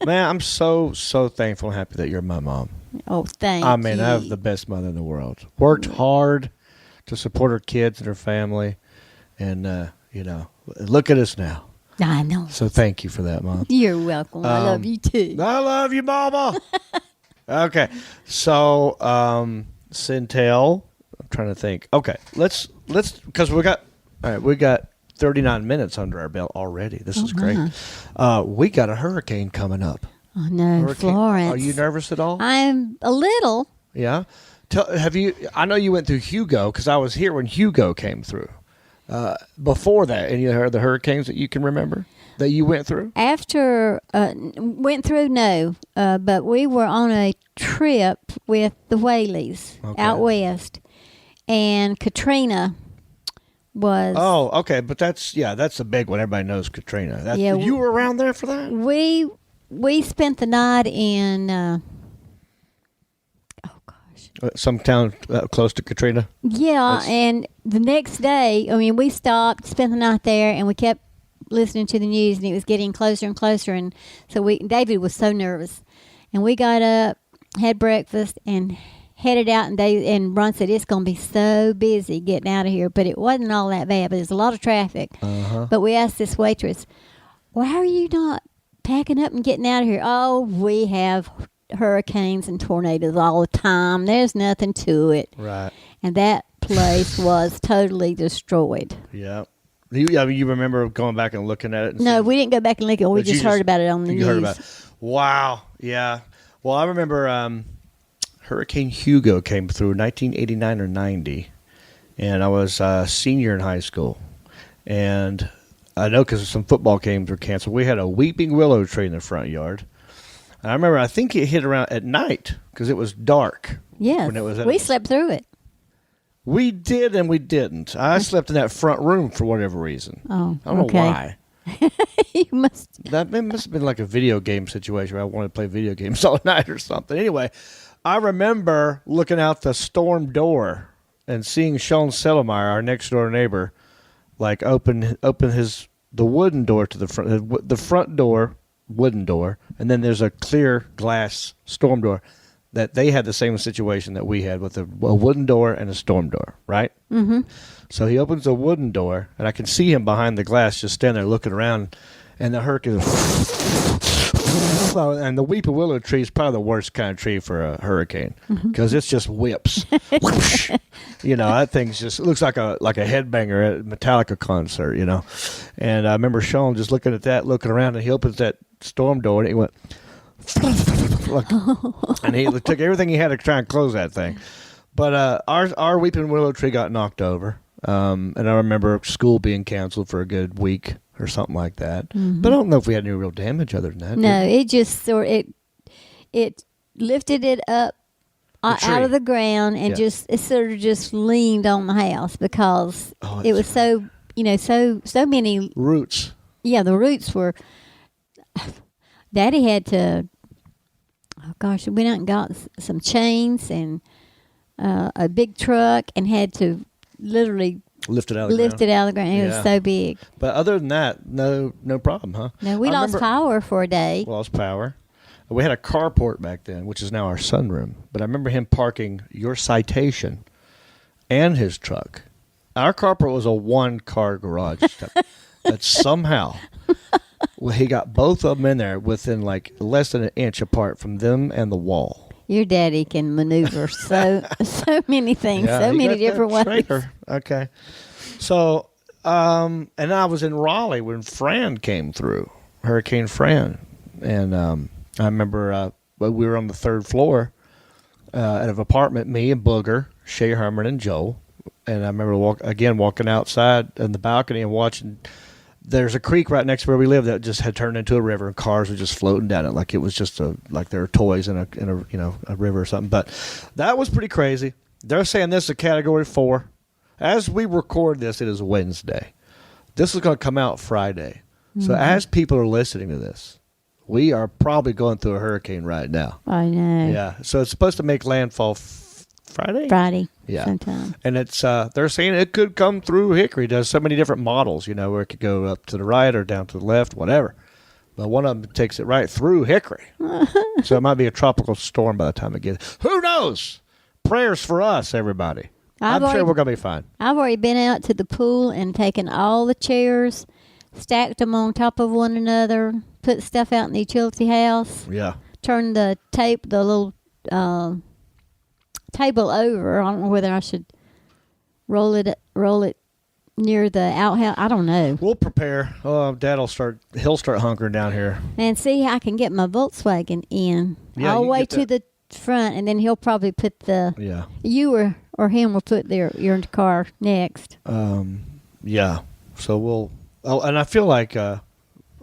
B: Man, I'm so thankful and happy that you're my mom.
C: Oh, thank you.
B: I have the best mother in the world. Worked hard to support her kids and her family, and look at us now.
C: I know.
B: So thank you for that, Mom.
C: You're welcome. I love you too.
B: I love you, Mama. Okay, so Centel. I'm trying to think. Okay, let's because we got 39 minutes under our belt already. This is great. We got a hurricane coming up.
C: Oh no,
B: Hurricane.
C: Florence.
B: Are you nervous at all?
C: I'm a little.
B: Yeah. Have you? I know you went through Hugo because I was here when Hugo came through. Before that, any of the hurricanes that you can remember? that you went through?
C: After went through, no, but we were on a trip with the Whaleys out west, and Katrina was.
B: Oh, okay, but that's a big one. Everybody knows Katrina. You were around there for that?
C: We spent the night in.
B: Some town close to Katrina.
C: Yeah, and the next day, I mean, we stopped, spent the night there, and we kept listening to the news, and it was getting closer and closer. And so David was so nervous, and we got up, had breakfast, and headed out. And Ron said, "It's going to be so busy getting out of here," but it wasn't all that bad. But there's a lot of traffic. But we asked this waitress, "Why are you not packing up and getting out of here?" "Oh, we have hurricanes and tornadoes all the time. There's nothing to it."
B: Right.
C: And that place was totally destroyed.
B: Yeah. You remember going back and looking at it?
C: No, we didn't go back and look at it. We just heard about it on the news.
B: Heard about it. Wow. Yeah. Well, I remember Hurricane Hugo came through 1989 or 90, and I was a senior in high school. And I know because some football games were canceled. We had a weeping willow tree in the front yard. I remember, I think it hit around at night because it was dark.
C: Yes, we slept through it.
B: We did and we didn't. I slept in that front room for whatever reason.
C: Oh,
B: I don't know why.
C: You must.
B: That must have been like a video game situation where I wanted to play video games all night or something. Anyway, I remember looking out the storm door and seeing Sean Settlemeyer, our next door neighbor, like open the wooden door to the front door. Wooden door, and then there's a clear glass storm door. That they had the same situation that we had with a wooden door and a storm door, right? Mm-hmm. So he opens a wooden door, and I can see him behind the glass just standing there looking around, and the hurricane. And the weeping willow tree is probably the worst kind of tree for a hurricane because it's just whips. That thing's just, it looks like a headbanger at a Metallica concert, And I remember Sean just looking at that, looking around, and he opens that storm door, and he went, and he took everything he had to try and close that thing. But our weeping willow tree got knocked over, and I remember school being canceled for a good week or something like that. Mm-hmm. But I don't know if we had any real damage other than that.
C: No, it just it lifted it up out of the ground and it sort of just leaned on the house because it was so many
B: roots.
C: Yeah, the roots were. Daddy had to. Oh gosh, we went out and got some chains and a big truck and had to literally.
B: Lift it out of the ground.
C: It was so big.
B: But other than that, no problem, huh?
C: No, we lost power for a day.
B: Lost power. We had a carport back then, which is now our sunroom. But I remember him parking your Citation and his truck. Our carport was a one-car garage. But somehow, he got both of them in there within like less than an inch apart from them and the wall.
C: Your daddy can maneuver so many things, so many different ways.
B: Okay. So, and I was in Raleigh when Fran came through, Hurricane Fran. And I remember we were on the third floor at an apartment, me and Booger, Shay Herman, and Joel. And I remember walking outside in the balcony and watching. There's a creek right next to where we live that just had turned into a river, and cars were just floating down it like it was just like there were toys in a river or something. But that was pretty crazy. They're saying this is a Category 4. As we record this, it is Wednesday. This is going to come out Friday. Mm-hmm. So as people are listening to this, we are probably going through a hurricane right now.
C: I know.
B: Yeah. So it's supposed to make landfall Friday?
C: Friday.
B: Yeah.
C: Sometime.
B: And it's they're saying it could come through Hickory. Does so many different models, where it could go up to the right or down to the left, whatever. But one of them takes it right through Hickory. So it might be a tropical storm by the time it gets. Who knows? Prayers for us, everybody. I'm sure we're going to be fine.
C: I've already been out to the pool and taken all the chairs, stacked them on top of one another, put stuff out in the utility house.
B: Yeah.
C: Turned the little table over. I don't know whether I should roll it near the outhouse. I don't know.
B: We'll prepare. He'll start hunkering down here. And
C: see, I can get my Volkswagen in all the way to the front, and then he'll probably put you or him will put your car next.
B: Yeah. So we'll. Oh, and I feel like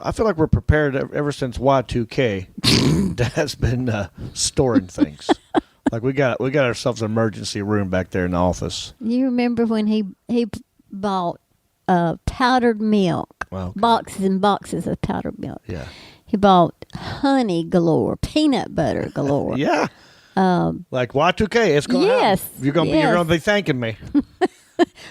B: I feel like we're prepared ever since Y2K. Dad's been storing things. Like we got ourselves an emergency room back there in the office.
C: You remember when he bought powdered milk, boxes and boxes of powdered milk.
B: Yeah.
C: He bought honey galore, peanut butter galore.
B: Yeah. Like Y2K, it's going to
C: Yes.
B: You're going to be thanking me.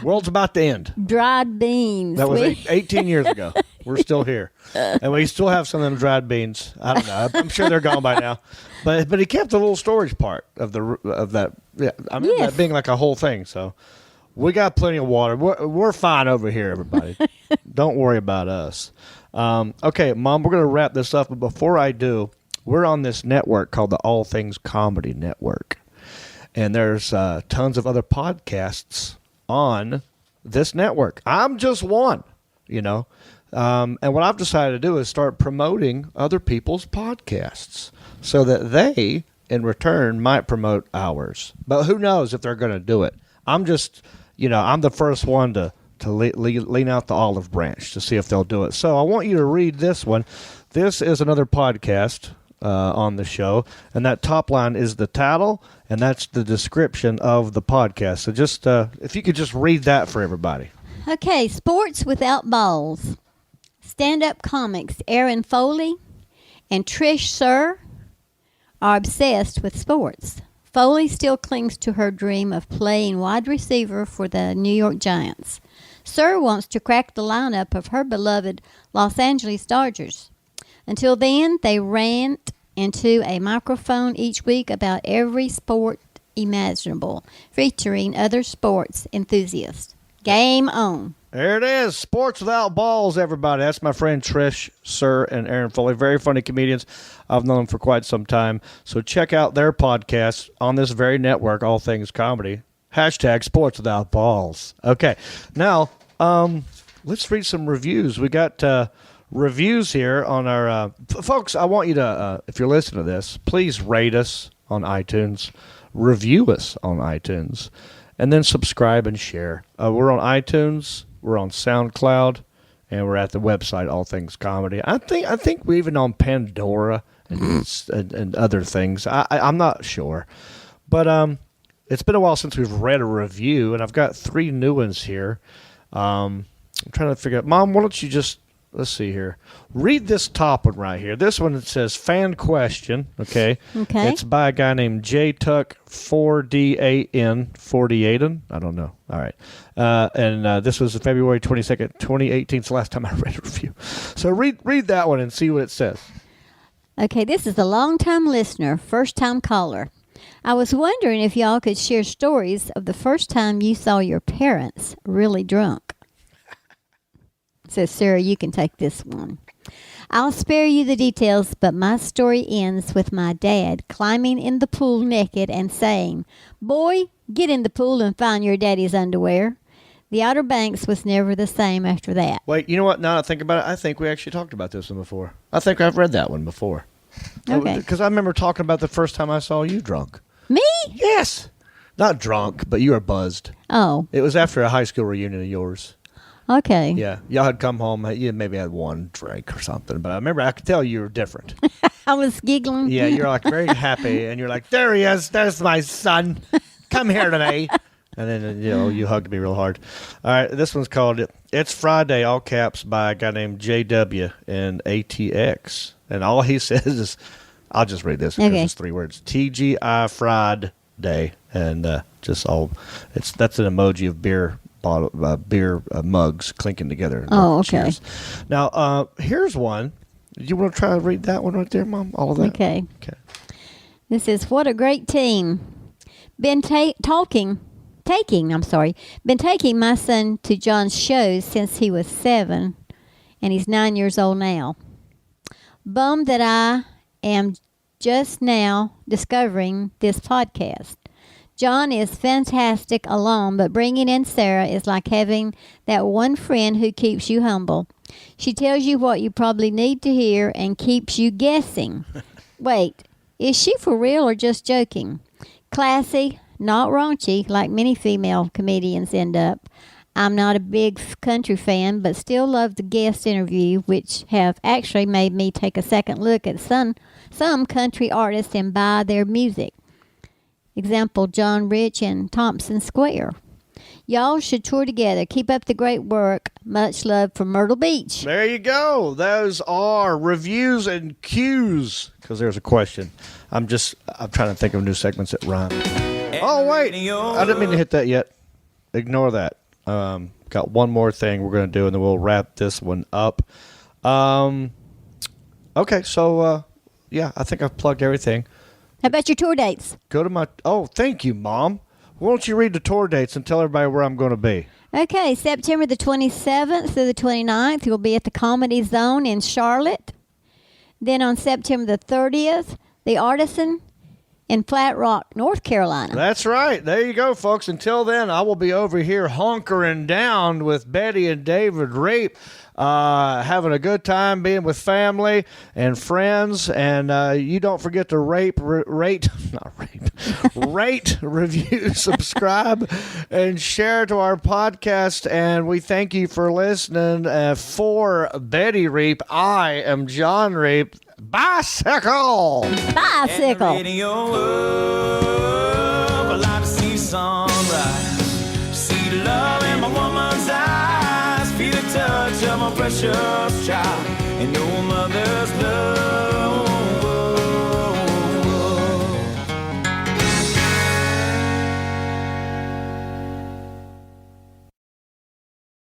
B: World's about to end.
C: Dried beans.
B: That was 18 years ago. We're still here, and we still have some of them dried beans. I don't know. I'm sure they're gone by now, but he kept the little storage part of that. Yeah, I mean that being like a whole thing. So we got plenty of water. We're fine over here, everybody. Don't worry about us. Okay, Mom, we're gonna wrap this up, but before I do, we're on this network called the All Things Comedy Network, and there's tons of other podcasts on this network. I'm just one, and what I've decided to do is start promoting other people's podcasts so that they, in return, might promote ours. But who knows if they're going to do it? I'm just, I'm the first one to lean out the olive branch to see if they'll do it. So I want you to read this one. This is another podcast on the show, and that top line is the title, and that's the description of the podcast. So just if you could just read that for everybody.
C: Okay, Sports Without Balls. Stand-up comics Aaron Foley and Trish Sir are obsessed with sports. Foley still clings to her dream of playing wide receiver for the New York Giants. Sir wants to crack the lineup of her beloved Los Angeles Dodgers. Until then, they rant into a microphone each week about every sport imaginable, featuring other sports enthusiasts. Game on.
B: There it is. Sports Without Balls, everybody. That's my friend Trish Sir and Aaron Foley. Very funny comedians. I've known them for quite some time. So check out their podcast on this very network, All Things Comedy. Hashtag Sports Without Balls. Okay. Now, let's read some reviews. We got reviews here on our... folks, I want you to, if you're listening to this, please rate us on iTunes. Review us on iTunes. And then subscribe and share. We're on iTunes, we're on SoundCloud, and we're at the website All Things Comedy. I think we're even on Pandora and other things. I'm not sure, but it's been a while since we've read a review, and I've got 3 new ones here. I'm trying to figure out. Mom, why don't you just let's see here. Read this top one right here. This one, it says fan question. Okay. It's by a guy named JTuck4DAN48. I don't know. All right. And this was February 22nd, 2018. It's the last time I read a review. So read that one and see what it says.
C: Okay. This is a long-time listener, first-time caller. I was wondering if y'all could share stories of the first time you saw your parents really drunk. So, Sarah, you can take this one. I'll spare you the details, but my story ends with my dad climbing in the pool naked and saying, "Boy, get in the pool and find your daddy's underwear." The Outer Banks was never the same after that.
B: Wait, you know what? Now that I think about it, I think we actually talked about this one before. I think I've read that one before.
C: Okay.
B: Because I remember talking about the first time I saw you drunk.
C: Me?
B: Yes. Not drunk, but you were buzzed.
C: Oh.
B: It was after a high school reunion of yours.
C: Okay.
B: Yeah. Y'all had come home. You maybe had one drink or something. But I remember I could tell you were different.
C: I was giggling.
B: Yeah, you're like very happy. And you're like, there he is. There's my son. Come here to me. And then, you hugged me real hard. All right. This one's called It's Friday, all caps, by a guy named JW and ATX. And all he says is, I'll just read this because it's 3 words. TGI Fried Day. And that's an emoji of beer mugs clinking together.
C: Oh, okay.
B: Cheers. Now, here's one. Do you want to try to read that one right there, Mom? All of that?
C: Okay. This is What a Great Team. Been taking my son to John's shows since he was 7, and he's 9 years old now. Bummed that I am just now discovering this podcast. John is fantastic alone, but bringing in Sarah is like having that one friend who keeps you humble. She tells you what you probably need to hear and keeps you guessing. Wait, is she for real or just joking? Classy, not raunchy, like many female comedians end up. I'm not a big country fan, but still love the guest interview, which have actually made me take a second look at some country artists and buy their music. Example, John Rich and Thompson Square. Y'all should tour together. Keep up the great work. Much love from Myrtle Beach.
B: There you go. Those are reviews and cues. Because there's a question. I'm trying to think of new segments that rhyme. Oh, wait. I didn't mean to hit that yet. Ignore that. Got one more thing we're going to do, and then we'll wrap this one up. Okay, so, yeah, I think I've plugged everything.
C: How about your tour dates?
B: Go to my... Oh, thank you, Mom. Why don't you read the tour dates and tell everybody where I'm going to be?
C: Okay, September the 27th through the 29th, you'll be at the Comedy Zone in Charlotte. Then on September the 30th, the Artisan in Flat Rock, North Carolina.
B: That's right. There you go, folks. Until then, I will be over here honkering down with Betty and David Reep, having a good time being with family and friends. And you don't forget to rate, review, subscribe, and share to our podcast. And we thank you for listening. For Betty Reep, I am John Reep. Bicycle!
C: Bicycle!
A: Radio up, I like to see sunrise. See the love in my woman's eyes. Feel the touch of my precious child. And your mother